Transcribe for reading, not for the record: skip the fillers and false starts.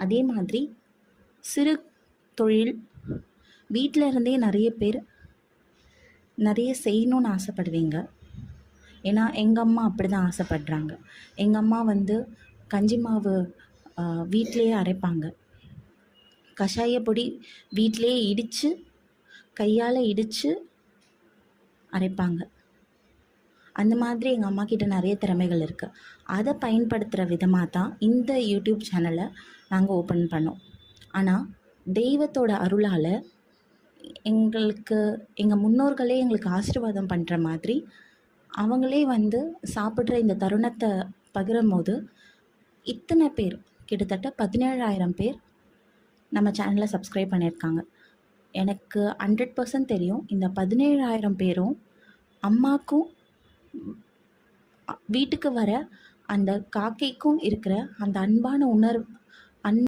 அதே மாதிரி சிறு தொழில் வீட்டில் இருந்தே நிறைய பேர் நிறைய செய்யணும்னு ஆசைப்படுவீங்க. ஏன்னா எங்கள் அம்மா அப்படி தான் ஆசைப்படுறாங்க. எங்கள் அம்மா கஞ்சி மாவு வீட்டிலையே அரைப்பாங்க. கஷாய பொடி வீட்டிலையே கையால் இடித்து அரைப்பாங்க. அந்த மாதிரி எங்கள் அம்மாக்கிட்ட நிறைய திறமைகள் இருக்குது. அதை பயன்படுத்துகிற விதமாக தான் இந்த யூடியூப் சேனலை நாங்கள் ஓப்பன் பண்ணோம். ஆனால் தெய்வத்தோட அருளால் எங்கள் முன்னோர்களே எங்களுக்கு ஆசீர்வாதம் பண்ணுற மாதிரி அவங்களே சாப்பிட்ற இந்த தருணத்தை பகிரும் போது இத்தனை பேர், கிட்டத்தட்ட 17,000 பேர் நம்ம சேனலை சப்ஸ்கிரைப் பண்ணியிருக்காங்க. எனக்கு 100% தெரியும், இந்த 17,000 பேரும் அம்மாக்கும் வீட்டுக்கு வர அந்த காக்கைக்கும் இருக்கிற அந்த அன்பான